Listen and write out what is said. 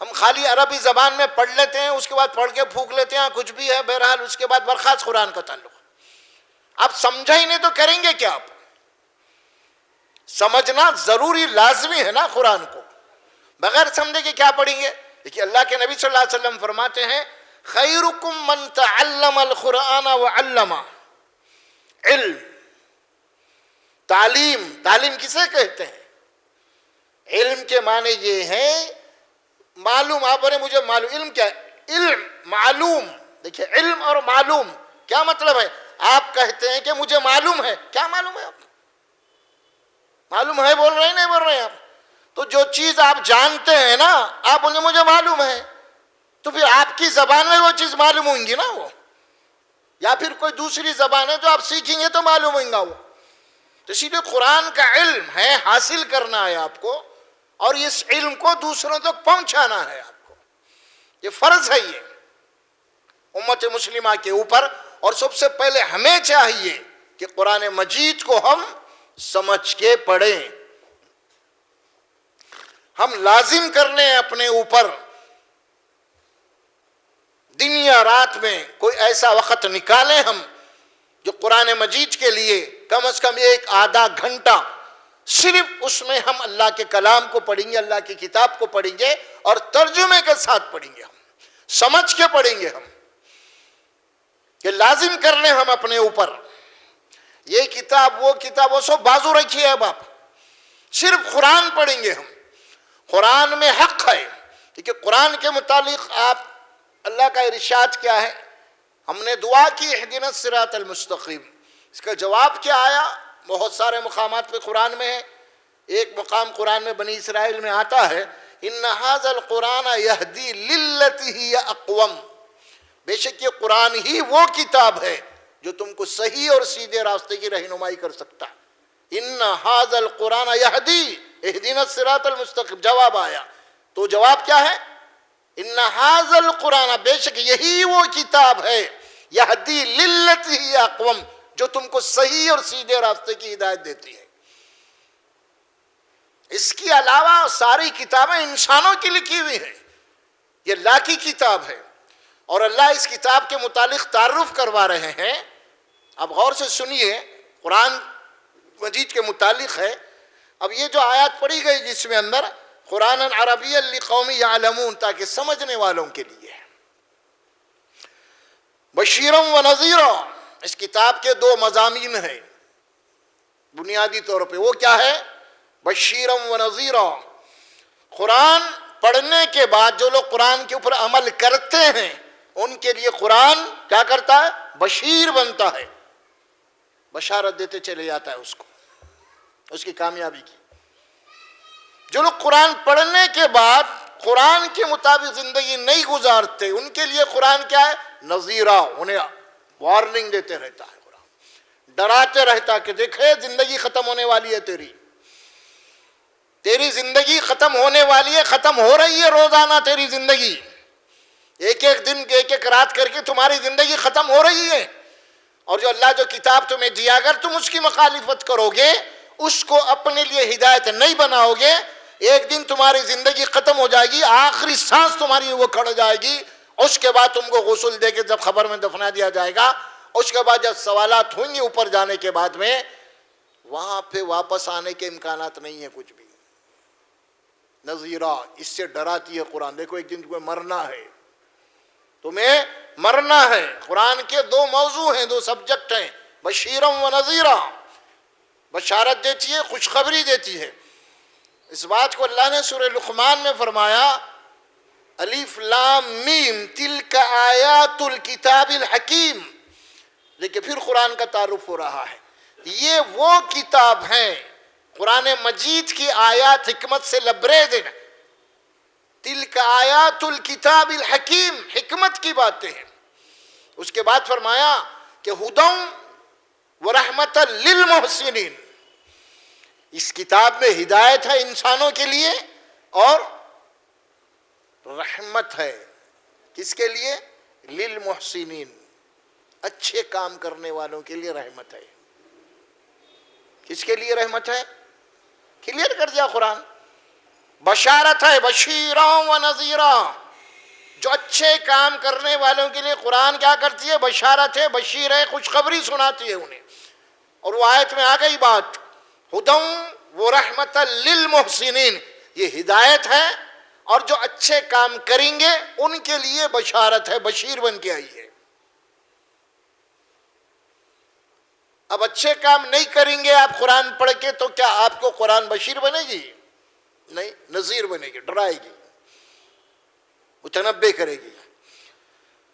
ہم خالی عربی زبان میں پڑھ لیتے ہیں، اس کے بعد پڑھ کے پھونک لیتے ہیں کچھ بھی ہے، بہرحال اس کے بعد برخاست قرآن کا تعلق۔ آپ سمجھا ہی نہیں تو کریں گے کیا؟ آپ سمجھنا ضروری لازمی ہے نا قرآن کو، بغیر سمجھے کہ کیا پڑھیں گے؟ دیکھیے اللہ کے نبی صلی اللہ علیہ وسلم فرماتے ہیں خیرکم من تعلم القرآن وعلم۔ علم، تعلیم کسے کہتے ہیں؟ علم کے معنی یہ ہے معلوم۔ آپ بولے مجھے معلوم، علم کیا ہے؟ علم معلوم۔ دیکھیے علم اور معلوم کیا مطلب ہے؟ آپ کہتے ہیں کہ مجھے معلوم ہے، کیا معلوم ہے آپ کو؟ معلوم ہے بول رہے ہیں نہیں بول رہے ہیں آپ؟ تو جو چیز آپ جانتے ہیں نا، آپ بولیں مجھے معلوم ہے، تو پھر آپ کی زبان میں وہ چیز معلوم ہوں گی نا وہ، یا پھر کوئی دوسری زبان ہے جو آپ سیکھیں گے تو معلوم ہوگا وہ۔ تو اسی لیے قرآن کا علم ہے، حاصل کرنا ہے آپ کو، اور اس علم کو دوسروں تک پہنچانا ہے آپ کو، یہ فرض ہے یہ امت مسلمہ کے اوپر۔ اور سب سے پہلے ہمیں چاہیے کہ قرآن مجید کو ہم سمجھ کے پڑھیں، ہم لازم کر لیں اپنے اوپر، دن یا رات میں کوئی ایسا وقت نکالیں ہم جو قرآن مجید کے لیے کم از کم ایک آدھا گھنٹہ صرف اس میں ہم اللہ کے کلام کو پڑھیں گے، اللہ کی کتاب کو پڑھیں گے، اور ترجمے کے ساتھ پڑھیں گے، ہم سمجھ کے پڑھیں گے، ہم کہ لازم کر لیں ہم اپنے اوپر۔ یہ کتاب وہ سب بازو رکھیے، اب آپ صرف قرآن پڑھیں گے ہم۔ قرآن میں حق ہے، کیونکہ قرآن کے متعلق آپ اللہ کا ارشاد کیا ہے؟ ہم نے دعا کی اہدنا الصراط المستقیم، اس کا جواب کیا آیا؟ بہت سارے مقامات پہ قرآن میں ہے۔ ایک مقام قرآن میں بنی اسرائیل میں آتا ہے ان ھذا القرآن یہدی للتی ہی اقوم، بے شک یہ قرآن ہی وہ کتاب ہے جو تم کو صحیح اور سیدھے راستے کی رہنمائی کر سکتا ہے۔ ان ھذا القرآن یہدی اہدنا الصراط المستقیم، جواب آیا، تو جواب کیا ہے؟ ان ھذا القرآن، بے شک یہی وہ کتاب ہے، یہدی للتی ہی اقوم، جو تم کو صحیح اور سیدھے راستے کی ہدایت دیتی ہے۔ اس کے علاوہ ساری کتابیں انسانوں کی لکھی ہوئی ہیں، یہ اللہ کی کتاب ہے، اور اللہ اس کتاب کے متعلق تعارف کروا رہے ہیں۔ اب غور سے سنیے، قرآن مجید کے متعلق ہے۔ اب یہ جو آیات پڑھی گئی جس میں اندر قرآن عربی لقوم یعلمون، تاکہ سمجھنے والوں کے لیے، بشیرم و نذیرا، اس کتاب کے دو مضامین ہیں بنیادی طور پہ۔ وہ کیا ہے؟ بشیرم و نذیرا۔ قرآن پڑھنے کے بعد جو لوگ قرآن کے اوپر عمل کرتے ہیں ان کے لیے قرآن کیا کرتا ہے؟ بشیر بنتا ہے، بشارت دیتے چلے جاتا ہے اس کو، اس کی کامیابی کی۔ جو لوگ قرآن پڑھنے کے بعد قرآن کے مطابق زندگی نہیں گزارتے ان کے لیے قرآن کیا ہے؟ نذیرہ، انہیں وارننگ دیتے رہتا ہے، قرآن ڈراتے رہتا ہے کہ دیکھے زندگی ختم ہونے والی ہے، تیری زندگی ختم ہونے والی ہے، ختم ہو رہی ہے روزانہ تیری زندگی، ایک ایک دن ایک ایک رات کر کے تمہاری زندگی ختم ہو رہی ہے۔ اور جو اللہ جو کتاب تمہیں دیا، اگر تم اس کی مخالفت کرو گے، اس کو اپنے لیے ہدایت نہیں بناؤ گے، ایک دن تمہاری زندگی ختم ہو جائے گی، آخری سانس تمہاری وہ کھڑ جائے گی، اس کے بعد تم کو غسل دے کے جب خبر میں دفنا دیا جائے گا، اس کے بعد جب سوالات ہوئیں گے اوپر جانے کے بعد میں، وہاں پہ واپس آنے کے امکانات نہیں ہیں کچھ بھی۔ نذیرہ، اس سے ڈراتی ہے قرآن۔ دیکھو ایک دن تمہیں مرنا ہے، تمہیں مرنا ہے۔ قرآن کے دو موضوع ہیں، دو سبجیکٹ ہیں، بشیرم و نذیرہ، بشارت دیتی ہے، خوشخبری دیتی ہے۔ اس بات کو اللہ نے سورہ لقمان میں فرمایا الف لام میم تلک آیات الکتاب الحکیم، لیکن پھر قرآن کا تعارف ہو رہا ہے، یہ وہ کتاب ہیں، قرآن مجید کی آیات حکمت سے لبریز ہیں، تلک آیات الکتاب الحکیم، حکمت کی باتیں ہیں۔ اس کے بعد فرمایا کہ ہدی و رحمت للمحسنین، اس کتاب میں ہدایت ہے انسانوں کے لیے اور رحمت ہے، کس کے لیے؟ للمحسنین، اچھے کام کرنے والوں کے لیے رحمت ہے۔ کس کے لیے رحمت ہے؟ کلیئر کر دیا قرآن، بشارت ہے بشیرا و نذیرا، جو اچھے کام کرنے والوں کے لیے قرآن کیا کرتی ہے؟ بشارت ہے، بشیر ہے، خوشخبری سناتی ہے انہیں۔ اور وہ آیت میں آ گئی بات، ہدی و رحمت للمحسنین، یہ ہدایت ہے اور جو اچھے کام کریں گے ان کے لیے بشارت ہے، بشیر بن کے آئی ہے۔ اب اچھے کام نہیں کریں گے آپ قرآن پڑھ کے تو کیا آپ کو قرآن بشیر بنے گی؟ نہیں، نذیر بنے گی، ڈرائے گی، متنبہ کرے گی۔